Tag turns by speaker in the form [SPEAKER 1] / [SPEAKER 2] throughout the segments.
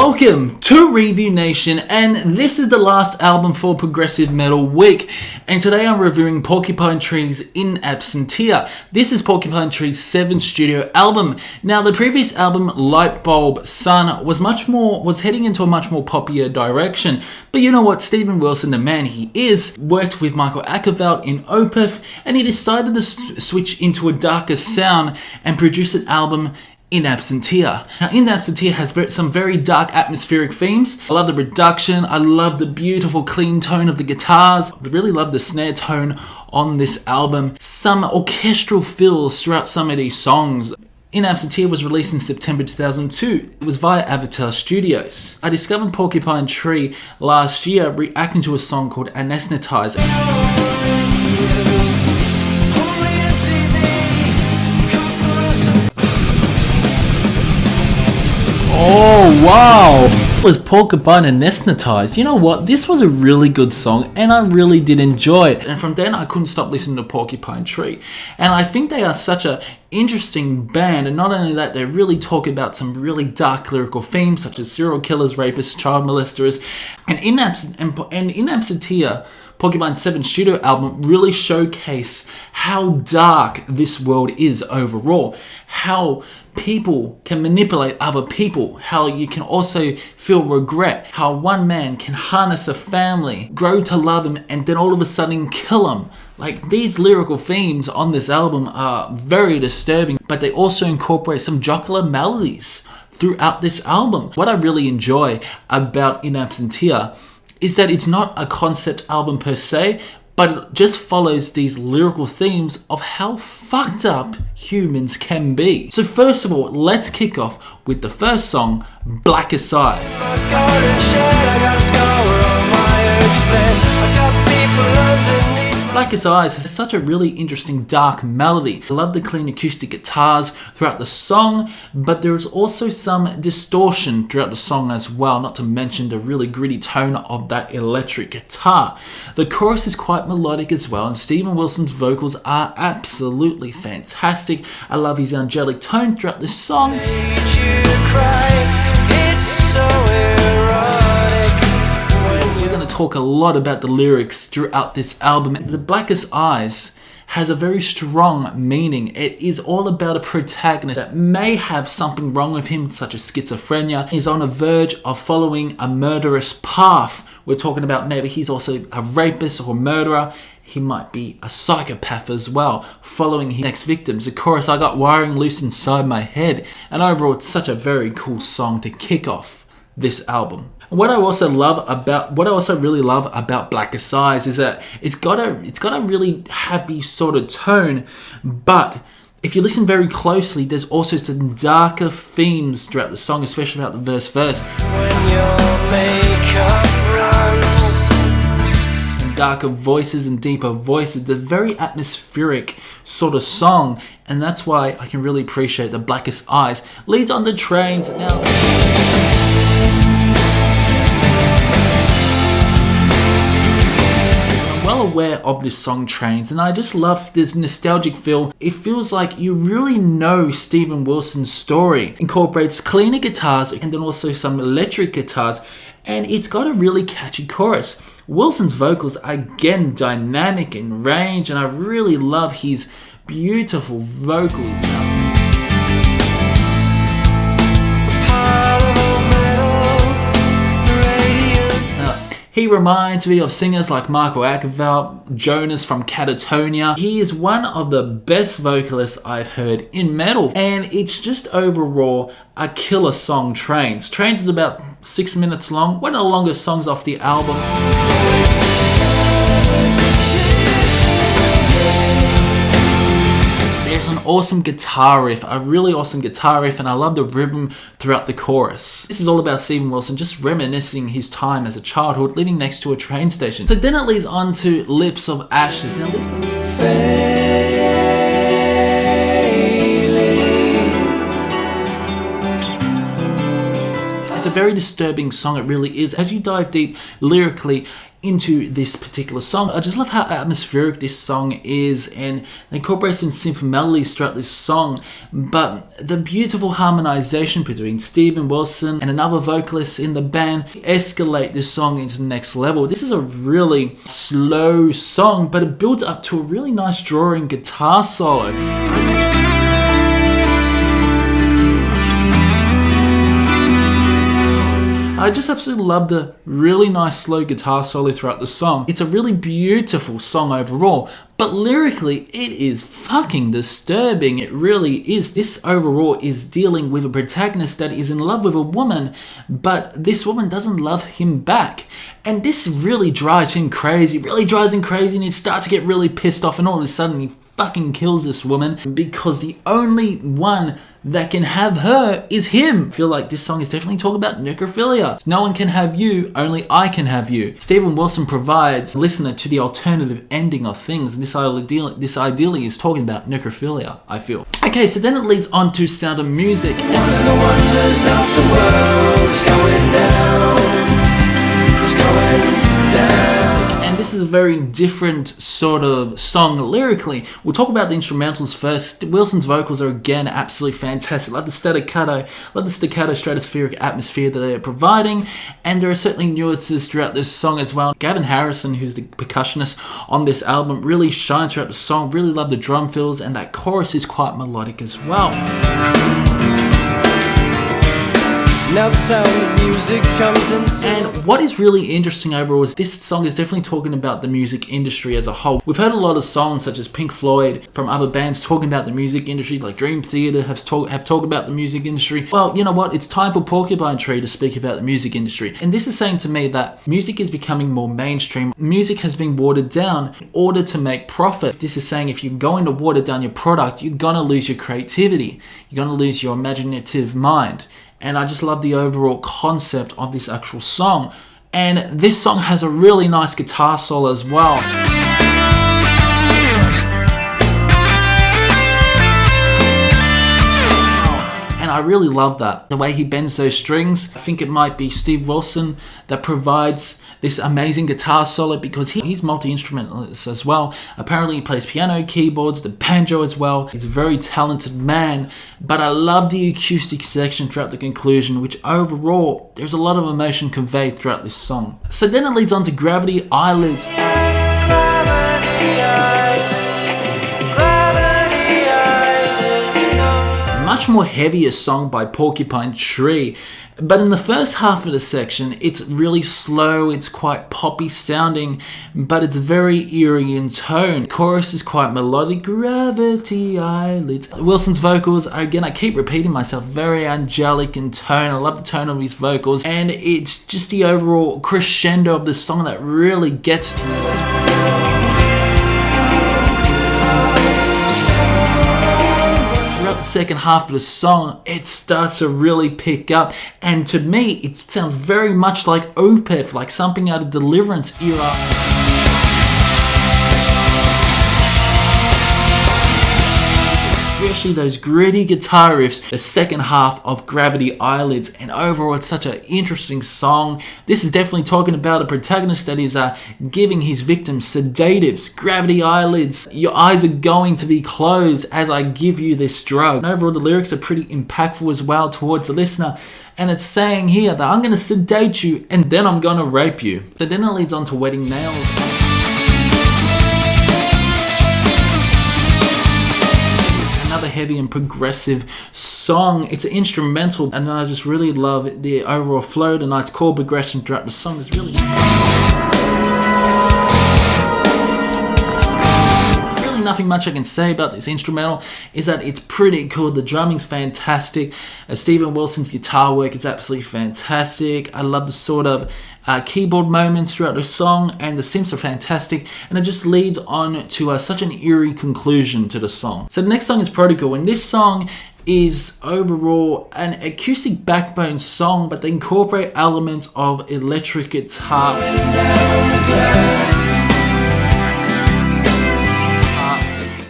[SPEAKER 1] Welcome to Review Nation, and this is the last album for Progressive Metal Week, and today I'm reviewing Porcupine Tree's In Absentia. This is Porcupine Tree's 7th studio album. Now, the previous album, Lightbulb Sun, was heading into a much more poppier direction, but you know what, Steven Wilson, the man he is, worked with Michael Ackerveld in Opeth, and he decided to switch into a darker sound and produce an album, In Absentia. Now, In Absentia has some very dark atmospheric themes. I love the production. I love the beautiful clean tone of the guitars. I really love the snare tone on this album. Some orchestral fills throughout some of these songs. In Absentia was released in September 2002. It was via Avatar Studios. I discovered Porcupine Tree last year reacting to a song called Anesthetize. Oh wow! It was Porcupine Anesthetize. You know what? This was a really good song and I really did enjoy it. And from then I couldn't stop listening to Porcupine Tree. And I think they are such an interesting band, and not only that, they really talk about some really dark lyrical themes such as serial killers, rapists, child molesters. And In Absentia, Porcupine's 7th studio album really showcase how dark this world is overall, how people can manipulate other people, how you can also feel regret, how one man can harness a family, grow to love him, and then all of a sudden kill him. Like, these lyrical themes on this album are very disturbing, but they also incorporate some jocular melodies throughout this album. What I really enjoy about In Absentia is that it's not a concept album per se, but it just follows these lyrical themes of how fucked up humans can be. So first of all, let's kick off with the first song, Blackest Eyes. Blackest Eyes has such a really interesting dark melody. I love the clean acoustic guitars throughout the song, but there is also some distortion throughout the song as well, not to mention the really gritty tone of that electric guitar. The chorus is quite melodic as well, and Steven Wilson's vocals are absolutely fantastic. I love his angelic tone throughout this song. Talk a lot about the lyrics throughout this album. The Blackest Eyes has a very strong meaning. It is all about a protagonist that may have something wrong with him, such as schizophrenia. He's on the verge of following a murderous path. We're talking about maybe he's also a rapist or a murderer. He might be a psychopath as well, following his next victims. Of course, I got wiring loose inside my head. And overall, it's such a very cool song to kick off this album. What I also really love about Blackest Eyes is that it's got a really happy sort of tone, but if you listen very closely, there's also some darker themes throughout the song, especially about the verse. When your makeup runs. And darker voices and deeper voices. There's very atmospheric sort of song, and that's why I can really appreciate the Blackest Eyes. Leads on the Trains. Now, aware of this song Trains, and I just love this nostalgic feel. It feels like you really know Steven Wilson's story. Incorporates cleaner guitars and then also some electric guitars, and it's got a really catchy chorus. Wilson's vocals are again dynamic in range, and I really love his beautiful vocals. He reminds me of singers like Michael Ackerveld, Jonas from Catatonia. He is one of the best vocalists I've heard in metal, and it's just overall a killer song, Trains. Trains is about 6 minutes long, one of the longest songs off the album. There's an awesome guitar riff, a really awesome guitar riff, and I love the rhythm throughout the chorus. This is all about Steven Wilson just reminiscing his time as a childhood living next to a train station. So then it leads on to Lips of Ashes. Now, Lips of It's a very disturbing song, it really is. As you dive deep lyrically into this particular song. I just love how atmospheric this song is, and they incorporate some synth melodies throughout this song, but the beautiful harmonization between Steven Wilson and another vocalist in the band escalate this song into the next level. This is a really slow song, but it builds up to a really nice drawing guitar solo. I just absolutely love the really nice slow guitar solo throughout the song. It's a really beautiful song overall, but lyrically it is fucking disturbing. It really is. This overall is dealing with a protagonist that is in love with a woman, but this woman doesn't love him back. And this really drives him crazy, and he starts to get really pissed off, and all of a sudden he fucking kills this woman because the only one that can have her is him. I feel like this song is definitely talking about necrophilia. No one can have you, only I can have you. Steven Wilson provides the listener to the alternative ending of things, and this ideally is talking about necrophilia, I feel. Okay, so then it leads on to Sound of Music.
[SPEAKER 2] One of the wonders of the world is going down. It's going down.
[SPEAKER 1] And this is a very different sort of song lyrically. We'll talk about the instrumentals first. Wilson's vocals are again absolutely fantastic. Love the staccato stratospheric atmosphere that they are providing, and there are certainly nuances throughout this song as well. Gavin Harrison, who's the percussionist on this album, really shines throughout the song. Really love the drum fills, and that chorus is quite melodic as well.
[SPEAKER 2] Now the sound of music comes in.
[SPEAKER 1] And what is really interesting overall is this song is definitely talking about the music industry as a whole. We've heard a lot of songs such as Pink Floyd from other bands talking about the music industry, like Dream Theater have talked about the music industry. Well, you know what? It's time for Porcupine Tree to speak about the music industry. And this is saying to me that music is becoming more mainstream. Music has been watered down in order to make profit. This is saying if you're going to water down your product, you're going to lose your creativity. You're going to lose your imaginative mind. And I just love the overall concept of this actual song. And this song has a really nice guitar solo as well. And I really love that. The way he bends those strings. I think it might be Steve Wilson that provides this amazing guitar solo because he's multi-instrumentalist as well. Apparently he plays piano, keyboards, the banjo as well. He's a very talented man, but I love the acoustic section throughout the conclusion, which overall, there's a lot of emotion conveyed throughout this song. So then it leads on to Gravity Eyelids. Much more heavier song by Porcupine Tree. But in the first half of the section, it's really slow, it's quite poppy sounding, but it's very eerie in tone. The chorus is quite melodic, gravity eyelids. Wilson's vocals are, again, I keep repeating myself, very angelic in tone. I love the tone of his vocals, and it's just the overall crescendo of the song that really gets to you. Second half of the song, it starts to really pick up, and to me it sounds very much like Opeth, like something out of Deliverance era. Especially those gritty guitar riffs, the second half of Gravity Eyelids, and overall it's such an interesting song. This is definitely talking about a protagonist that is giving his victims sedatives. Gravity Eyelids, your eyes are going to be closed as I give you this drug. And overall the lyrics are pretty impactful as well towards the listener, and it's saying here that I'm going to sedate you and then I'm going to rape you. So then it leads on to Wedding Nails. Another heavy and progressive song. It's an instrumental, and I just really love the overall flow. The nice chord progression throughout the song is really nothing much I can say about this instrumental is that it's pretty cool. The drumming's fantastic. Steven Wilson's guitar work is absolutely fantastic. I love the sort of keyboard moments throughout the song, and the synths are fantastic, and it just leads on to such an eerie conclusion to the song. So the next song is Protocol, and this song is overall an acoustic backbone song, but they incorporate elements of electric guitar.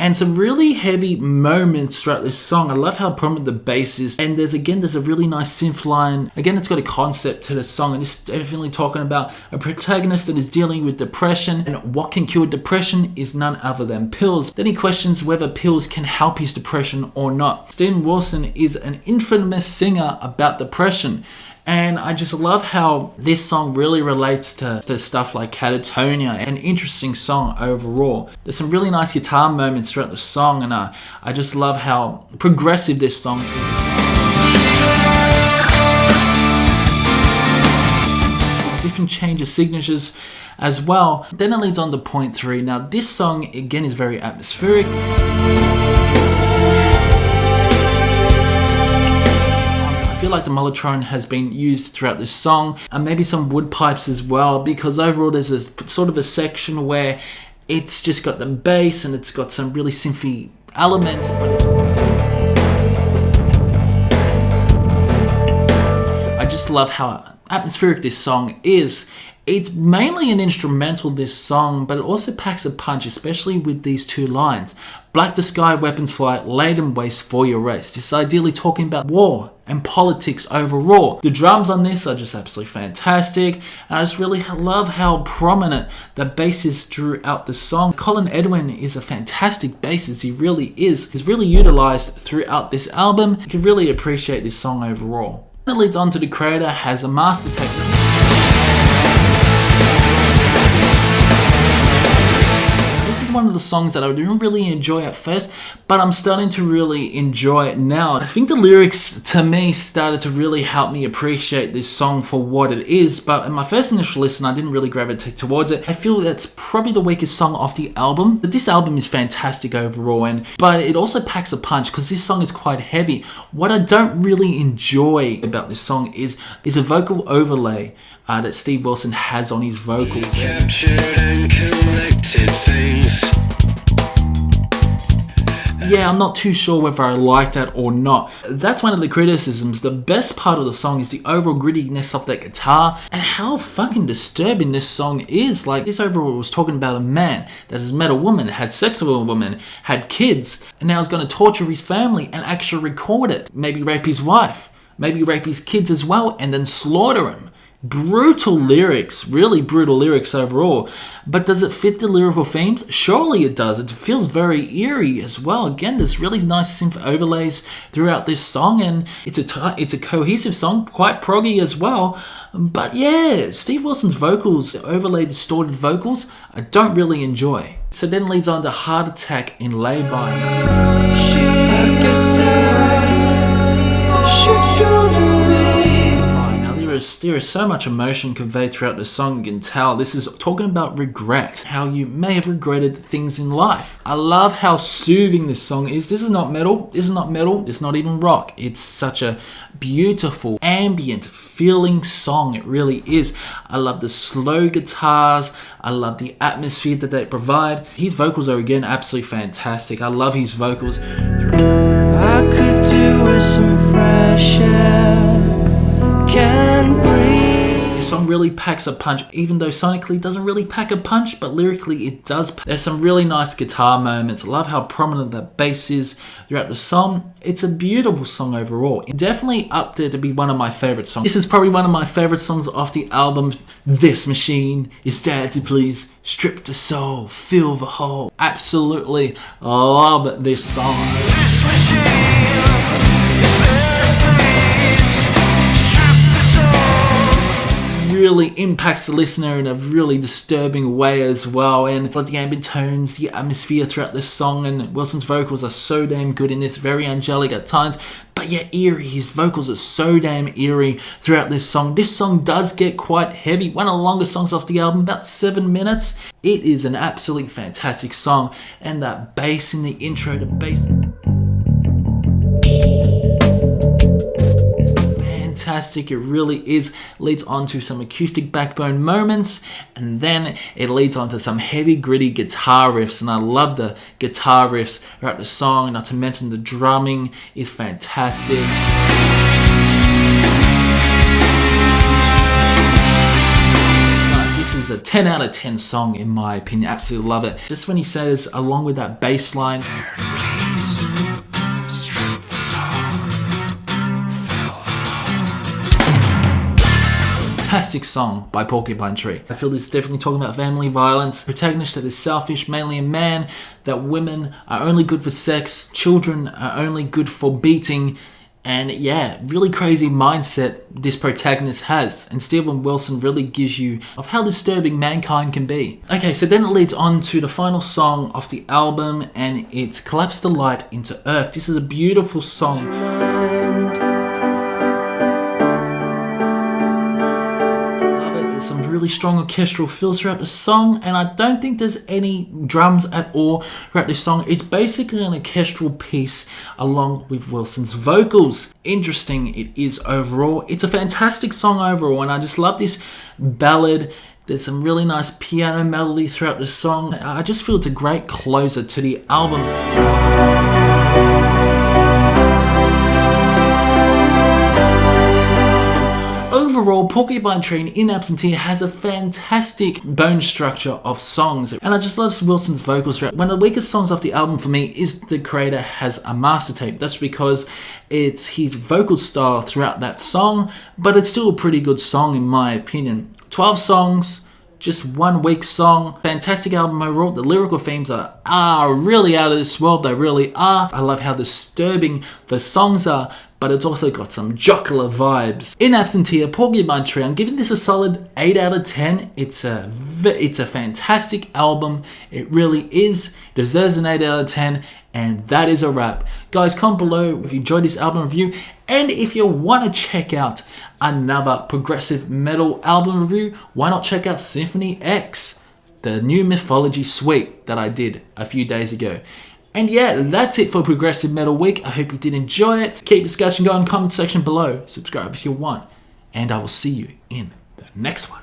[SPEAKER 1] and some really heavy moments throughout this song. I love how prominent the bass is, and there's a really nice synth line. Again, it's got a concept to the song, and it's definitely talking about a protagonist that is dealing with depression, and what can cure depression is none other than pills. Then he questions whether pills can help his depression or not. Steven Wilson is an infamous singer about depression, and I just love how this song really relates to stuff like Catatonia. An interesting song overall. There's some really nice guitar moments throughout the song, and I just love how progressive this song is. Different change of signatures as well. Then it leads on to point 3. Now this song again is very atmospheric. I feel like the mellotron has been used throughout this song, and maybe some wood pipes as well, because overall there's a sort of a section where it's just got the bass and it's got some really synthy elements, but I just love how atmospheric this song is. It's mainly an instrumental, this song, but it also packs a punch, especially with these 2 lines. Black the sky, weapons fly, laden waste for your race. This is ideally talking about war and politics overall. The drums on this are just absolutely fantastic, and I just really love how prominent the bass is throughout the song. Colin Edwin is a fantastic bassist, he really is. He's really utilized throughout this album. You can really appreciate this song overall. It leads on to the creator has a mastertape. This is one of the songs that I didn't really enjoy at first, but I'm starting to really enjoy it now. I think the lyrics to me started to really help me appreciate this song for what it is, but in my first initial listen I didn't really gravitate towards it. I feel that's probably the weakest song off the album. But this album is fantastic overall, but it also packs a punch because this song is quite heavy. What I don't really enjoy about this song is a vocal overlay that Steve Wilson has on his vocals.
[SPEAKER 2] Captured and collected things.
[SPEAKER 1] Yeah, I'm not too sure whether I like that or not. That's one of the criticisms. The best part of the song is the overall grittiness of that guitar and how fucking disturbing this song is. Like, this overall was talking about a man that has met a woman, had sex with a woman, had kids, and now is going to torture his family and actually record it. Maybe rape his wife, maybe rape his kids as well, and then slaughter him. Brutal lyrics, really brutal lyrics overall. But does it fit the lyrical themes? Surely it does. It feels very eerie as well. Again, there's really nice synth overlays throughout this song, and it's a cohesive song, quite proggy as well. But yeah, Steve Wilson's vocals, the overlay distorted vocals, I don't really enjoy. So then leads on to Heart Attack in Lay-By. There is so much emotion conveyed throughout the song. You can tell this is talking about regret, how you may have regretted things in life. I love how soothing this song is. This is not metal, it's not even rock. It's such a beautiful, ambient, feeling song. It really is. I love the slow guitars, I love the atmosphere that they provide. His vocals are again absolutely fantastic. I love his vocals.
[SPEAKER 2] I could do with some fresh air.
[SPEAKER 1] This song really packs a punch, even though sonically it doesn't really pack a punch, but lyrically it does. There's some really nice guitar moments. I love how prominent that bass is throughout the song. It's a beautiful song overall. Definitely up there to be one of my favorite songs. This is probably one of my favorite songs off the album. This machine is dead to please, strip the soul, fill the hole. Absolutely love this song. Really impacts the listener in a really disturbing way as well, and the ambient tones, the atmosphere throughout this song, and Wilson's vocals are so damn good in this, very angelic at times, but yet eerie. His vocals are so damn eerie throughout this song. This song does get quite heavy, one of the longest songs off the album, about 7 minutes. It is an absolutely fantastic song, and that bass in the intro, the bass, fantastic. It really is. Leads on to some acoustic backbone moments, and then it leads on to some heavy gritty guitar riffs, and I love the guitar riffs throughout the song, not to mention the drumming is fantastic. This is is a 10 out of 10 song in my opinion. Absolutely love it. Just when he says, along with that bass line, fantastic song by Porcupine Tree. I feel this is definitely talking about family violence, protagonist that is selfish, mainly a man, that women are only good for sex, children are only good for beating, and yeah, really crazy mindset this protagonist has. And Steven Wilson really gives you of how disturbing mankind can be. Okay, so then it leads on to the final song of the album, and it's Collapse the Light into Earth. This is a beautiful song. Some really strong orchestral feels throughout the song, and I don't think there's any drums at all throughout this song. It's basically an orchestral piece along with Wilson's vocals. Interesting it is overall. It's a fantastic song overall, and I just love this ballad. There's some really nice piano melody throughout the song. I just feel it's a great closer to the album. Overall, Porcupine Tree In Absentia has a fantastic bone structure of songs, and I just love Wilson's vocals throughout. One of the weakest songs off the album for me is The Creator Has a Mastertape. That's because it's his vocal style throughout that song, but it's still a pretty good song in my opinion. 12 songs, just one weak song. Fantastic album overall. The lyrical themes are really out of this world. They really are. I love how disturbing the songs are, but it's also got some jocular vibes. In Absentia, Porcupine Tree, I'm giving this a solid 8 out of 10. It's a fantastic album. It really is. It deserves an 8 out of 10. And that is a wrap. Guys, comment below if you enjoyed this album review, and if you want to check out another progressive metal album review, why not check out Symphony X, the new Mythology suite that I did a few days ago. And yeah, that's it for Progressive Metal Week. I hope you did enjoy it. Keep discussion going in the comment section below. Subscribe if you want. And I will see you in the next one.